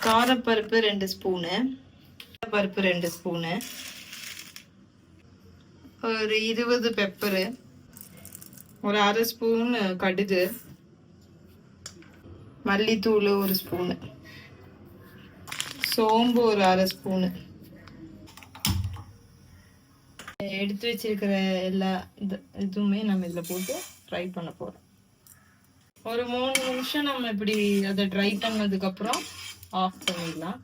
காரப்பருப்பு 2 spoon, பருப்பு 2 spoon, ஒரு 20 pepper, ஒரு அரை ஸ்பூன் கடுகு, மல்லித்தூள் 1 ஸ்பூனு, சோம்பு ஒரு அரை ஸ்பூனு, எடுத்து வச்சிருக்கிற எல்லா இதுவுமே நம்ம இதில் போட்டு ஃப்ரை பண்ண போகிறோம். ஒரு 3 நிமிஷம் நம்ம இப்படி அதை ட்ரை பண்ணதுக்கப்புறம் ஆஃப் பண்ணிடலாம்.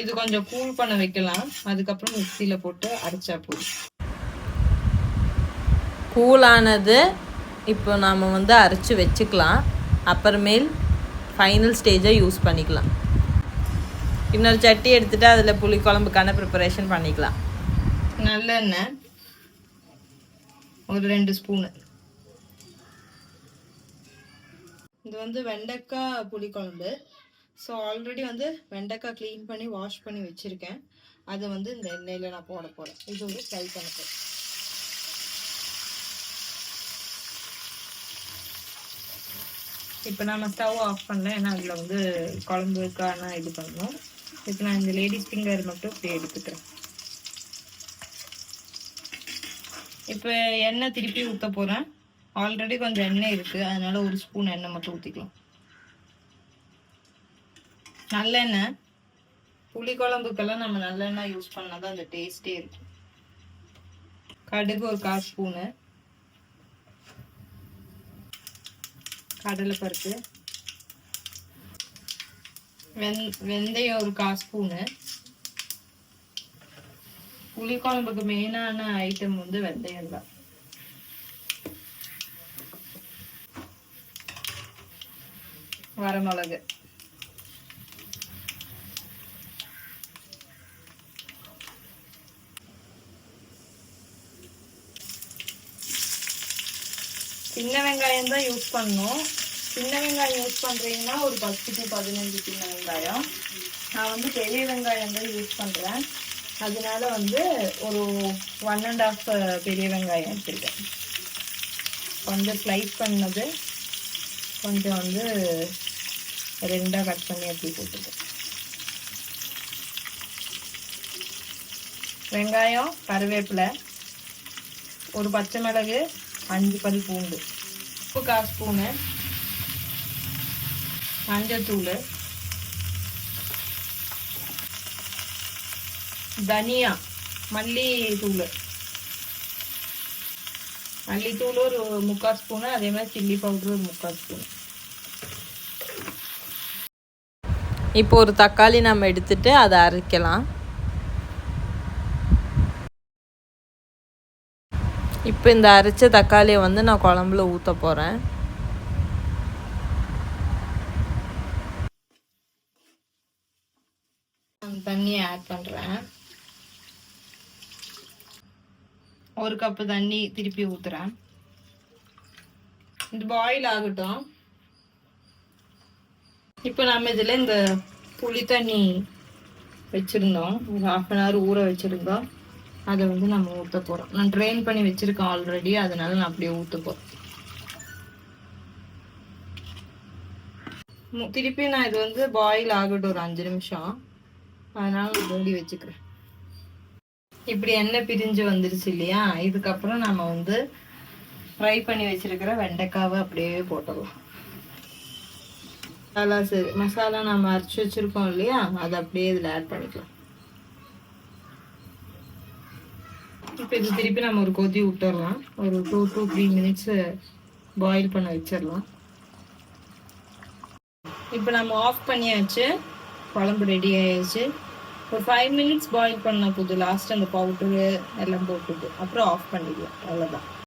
இது கொஞ்சம் கூல் பண்ண வைக்கலாம். அதுக்கப்புறம் மிக்சியில் போட்டு அரைச்சா போதும். கூலானது இப்போ நாம் வந்து அரைச்சி வச்சுக்கலாம். அப்புறமேல் ஃபைனல் ஸ்டேஜை யூஸ் பண்ணிக்கலாம். இன்னொரு சட்டி எடுத்துகிட்டு அதில் புளிக்குழம்புக்கான ப்ரிப்பரேஷன் பண்ணிக்கலாம். நல்லெண்ணெய் ஒரு 2 ஸ்பூனு. இது வந்து வெண்டைக்காய் புளிக்குழம்பு. ஸோ ஆல்ரெடி வந்து வெண்டைக்காய் க்ளீன் பண்ணி வாஷ் பண்ணி வச்சுருக்கேன். அதை வந்து இந்த எண்ணெயில் நான் போட போகிறேன். இது வந்து ஃப்ரை பண்ண போகிறேன். இப்போ நம்ம ஸ்டவ் ஆஃப் பண்ணல, ஏன்னா அதில் வந்து குழம்புக்கான இது பண்ணணும். இப்போ நான் இந்த லேடிஸ் ஃபிங்கர் மட்டும் இப்படி எடுத்துக்கிறேன். இப்போ எண்ணெய் திருப்பி ஊற்ற போகிறேன். ஆல்ரெடி கொஞ்சம் எண்ணெய் இருக்குது, அதனால 1 ஸ்பூன் எண்ணெய் மட்டும் ஊற்றிக்கலாம். நல்லெண்ணெய், புளிக்குழம்புக்கெல்லாம் நம்ம நல்லெண்ணெய் யூஸ் பண்ணால் தான் அந்த டேஸ்ட்டே இருக்கும். கடுகு ஒரு 1/4 ஸ்பூனு, கடலைப்பருப்பு, வெந்தயம் ஒரு 1/4 ஸ்பூனு. புளிக்குழம்புக்கு மெயினான ஐட்டம் வந்து வெந்தயம் தான். வரமிளகு, சின்ன வெங்காயம் தான் யூஸ் பண்ணணும். சின்ன வெங்காயம் யூஸ் பண்ணுறீங்கன்னா ஒரு 10 to 15 சின்ன வெங்காயம். நான் வந்து பெரிய வெங்காயம் தான் யூஸ் பண்ணுறேன். அதனால வந்து ஒரு 1.5 பெரிய வெங்காயம் எடுத்துருக்கேன். கொஞ்சம் ஸ்லைஸ் பண்ணது கொஞ்சம் வந்து 2 கட் பண்ணி அப்படி போட்டுருக்கேன். வெங்காயம், கருவேப்பிலை, ஒரு பச்சை மிளகு, 5 பல் பூண்டு, உப்பு 1/4 ஸ்பூனு, மஞ்சத்தூள், தனியா, மல்லித்தூள் ஒரு 3/4 ஸ்பூனு, அதே மாதிரி சில்லி பவுடர் ஒரு 3/4 ஸ்பூன். இப்போ ஒரு தக்காளி நம்ம எடுத்துட்டு அதை அரைக்கலாம். இப்போ இந்த அரைச்ச தக்காளியை வந்து நான் குழம்புல ஊற்ற போகிறேன். தண்ணியை ஆட் பண்ணுறேன். 1 கப்பு தண்ணி திருப்பி ஊற்றுறேன். இது பாயில் ஆகட்டும். இப்போ நம்ம இதில் இந்த புளி தண்ணி வச்சுருந்தோம், ஒரு 1/2 hour ஊற வச்சுருந்தோம். அதை வந்து நம்ம ஊற்ற போகிறோம். நான் ட்ரெயின் பண்ணி வச்சுருக்கேன் ஆல்ரெடி, அதனால நான் அப்படியே ஊற்ற போகிறேன். திருப்பி நான் இது வந்து பாயில் ஆகட்டும் ஒரு 5 நிமிஷம். அதனால மூடி வச்சுக்கிறேன். இப்படி எண்ணெய் பிரிஞ்சு வந்துருச்சு இல்லையா? இதுக்கப்புறம் நம்ம வந்து ஃப்ரை பண்ணி வச்சிருக்கிற வெண்டைக்காவை அப்படியே போட்டுடலாம். மசாலா நம்ம அரைச்சி வச்சிருக்கோம் இல்லையா, அதை அப்படியே இதில் ஆட் பண்ணிக்கலாம். இப்போ இது திருப்பி நம்ம ஒரு கொதி விட்டுடலாம். ஒரு 2 to 3 minutes பாயில் பண்ண வச்சிடலாம். இப்போ நம்ம ஆஃப் பண்ணியாச்சு. குழம்பு ரெடி ஆயிடுச்சு. ஒரு 5 minutes பாயில் பண்ண போது லாஸ்ட் அந்த பவுடரு எல்லாம் போட்டுட்டு அப்புறம் ஆஃப் பண்ணிடலாம். அவ்வளோதான்.